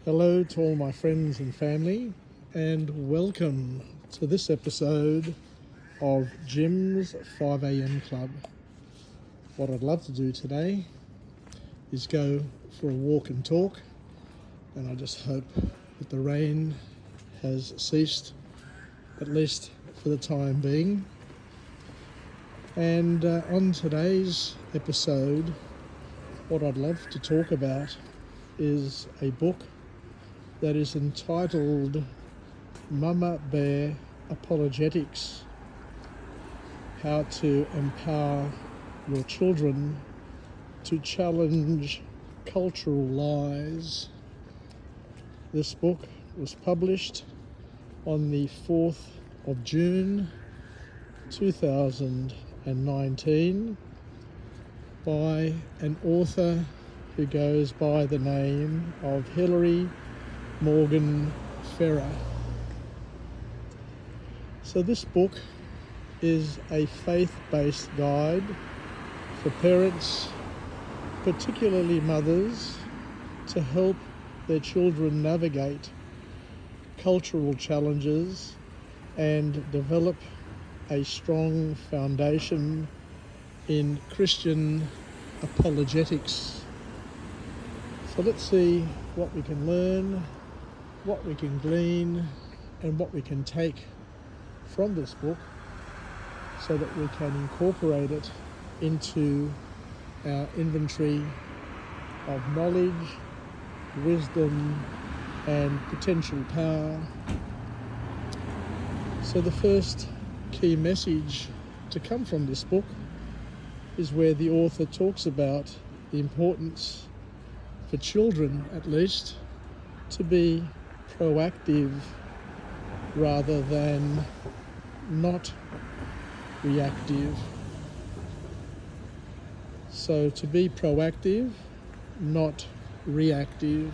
Hello to all my friends and family, and welcome to this episode of Jim's 5am Club. What I'd love to do today is go for a walk and talk, and I just hope that the rain has ceased, at least for the time being. And on today's episode, what I'd love to talk about is a book that is entitled Mama Bear Apologetics: How to Empower Your Children to Challenge Cultural Lies. This book was published on the 4th of June 2019 by an author who goes by the name of Hilary Morgan Ferrer. So this book is a faith-based guide for parents, particularly mothers, to help their children navigate cultural challenges and develop a strong foundation in Christian apologetics. So let's see what we can learn, what we can glean, and what we can take from this book so that we can incorporate it into our inventory of knowledge, wisdom, and potential power. So the first key message to come from this book is where the author talks about the importance, for children at least, to be proactive rather than not reactive. So to be proactive, not reactive.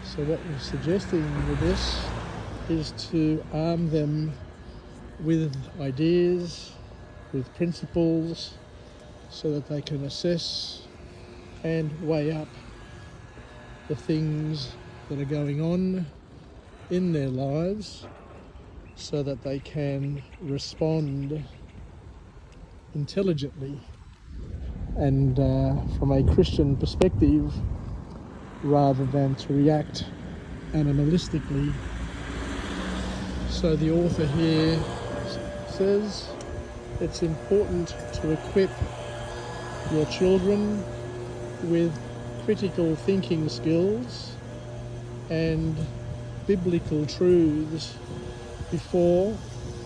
So what we're suggesting with this is to arm them with ideas, with principles, so that they can assess and weigh up the things that are going on in their lives so that they can respond intelligently and from a Christian perspective, rather than to react animalistically. So the author here says it's important to equip your children with critical thinking skills and biblical truths before,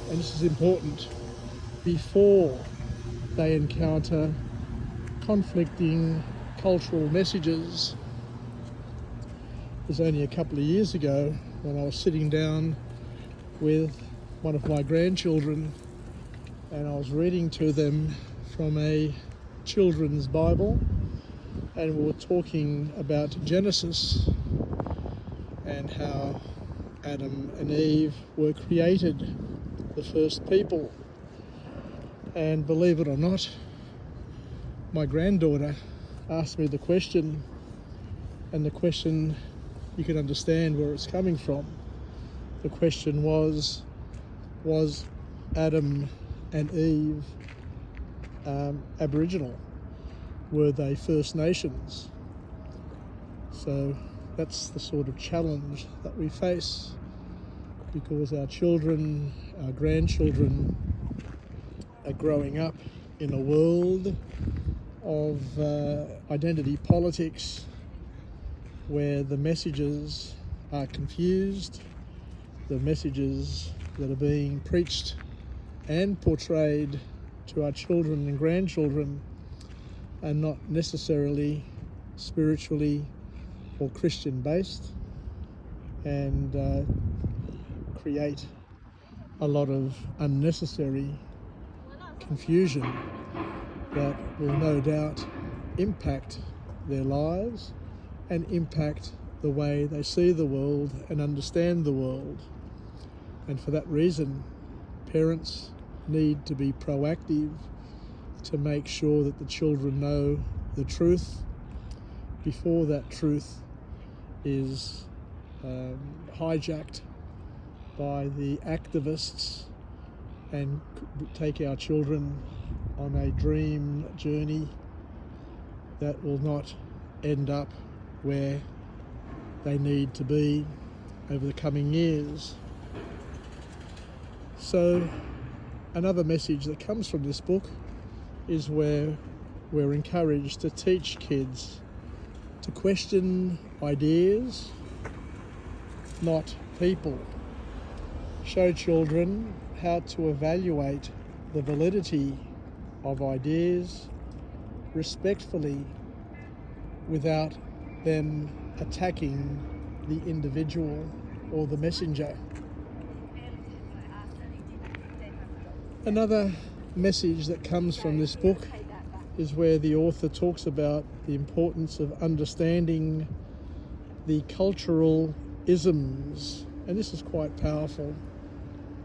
and this is important, before they encounter conflicting cultural messages. It was only a couple of years ago when I was sitting down with one of my grandchildren and I was reading to them from a children's Bible, and we were talking about Genesis and how Adam and Eve were created, the first people. And believe it or not, my granddaughter asked me the question, and the question, you can understand where it's coming from. The question was Adam and Eve Aboriginal? Were they First Nations? So that's the sort of challenge that we face, because our children, our grandchildren, are growing up in a world of identity politics where the messages are confused, the messages that are being preached and portrayed to our children and grandchildren are not necessarily spiritually or Christian based, and create a lot of unnecessary confusion that will no doubt impact their lives and impact the way they see the world and understand the world. And for that reason, parents need to be proactive to make sure that the children know the truth before that truth is hijacked by the activists and take our children on a dream journey that will not end up where they need to be over the coming years. So another message that comes from this book is where we're encouraged to teach kids to question ideas, not people. Show children how to evaluate the validity of ideas respectfully without them attacking the individual or the messenger. Another message that comes from this book is where the author talks about the importance of understanding the cultural isms, and this is quite powerful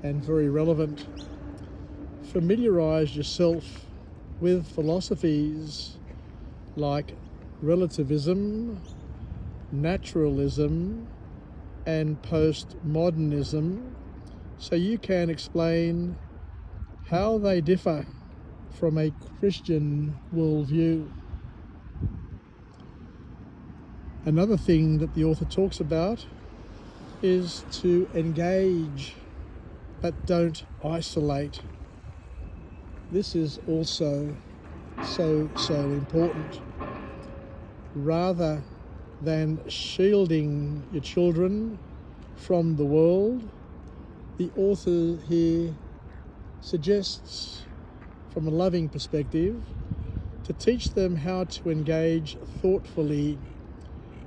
and very relevant. Familiarise yourself with philosophies like relativism, naturalism, and postmodernism, so you can explain how they differ from a Christian worldview. Another thing that the author talks about is to engage, but don't isolate. This is also so important. Rather than shielding your children from the world, the author here suggests, from a loving perspective, to teach them how to engage thoughtfully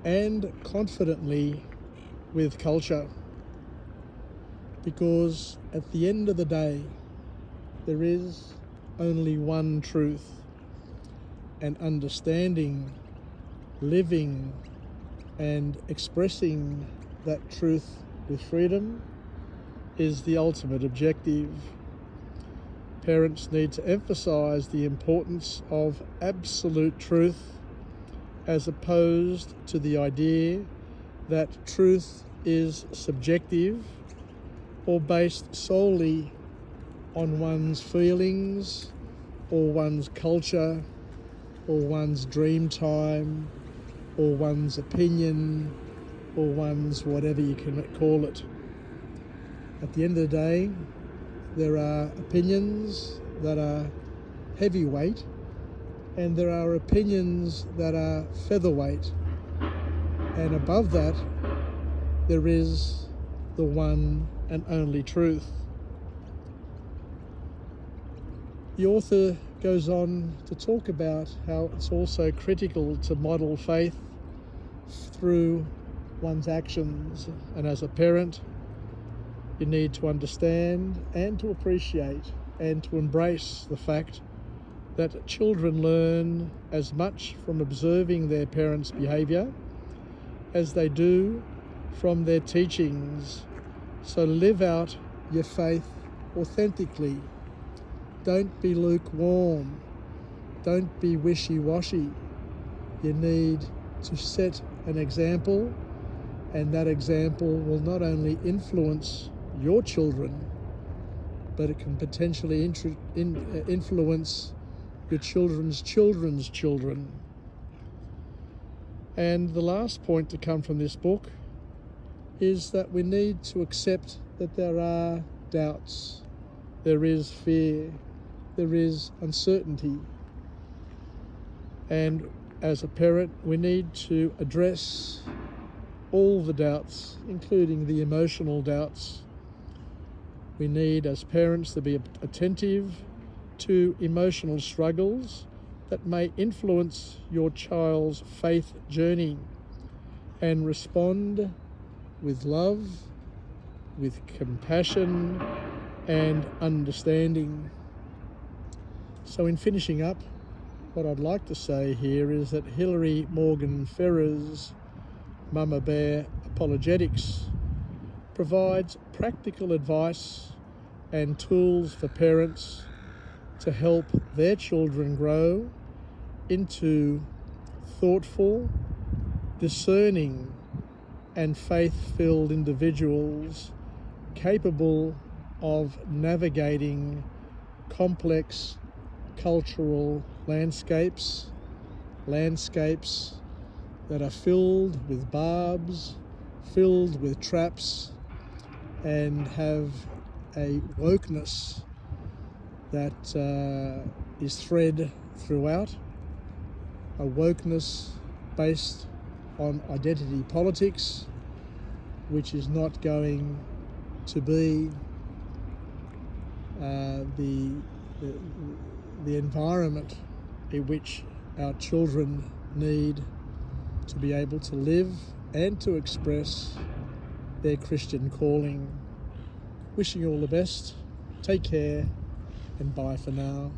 and confidently with culture. Because at the end of the day, there is only one truth, and understanding, living, and expressing that truth with freedom is the ultimate objective. Parents need to emphasize the importance of absolute truth as opposed to the idea that truth is subjective or based solely on one's feelings or one's culture or one's dream time or one's opinion or one's whatever you can call it. At the end of the day, there are opinions that are heavyweight and there are opinions that are featherweight. And above that, there is the one and only truth. The author goes on to talk about how it's also critical to model faith through one's actions. And as a parent, you need to understand and to appreciate and to embrace the fact that children learn as much from observing their parents' behaviour as they do from their teachings. So live out your faith authentically. Don't be lukewarm. Don't be wishy-washy. You need to set an example, and that example will not only influence your children, but it can potentially influence your children's children's children. And the last point to come from this book is that we need to accept that there are doubts, there is fear, there is uncertainty. And as a parent, we need to address all the doubts, including the emotional doubts. We need, as parents, to be attentive to emotional struggles that may influence your child's faith journey, and respond with love, with compassion and understanding. So in finishing up, what I'd like to say here is that Hilary Morgan Ferrer's Mama Bear Apologetics provides practical advice and tools for parents to help their children grow into thoughtful, discerning, and faith-filled individuals capable of navigating complex cultural landscapes that are filled with barbs, filled with traps, and have a wokeness that is thread throughout, a wokeness based on identity politics, which is not going to be the environment in which our children need to be able to live and to express their Christian calling. Wishing you all the best. Take care, and bye for now.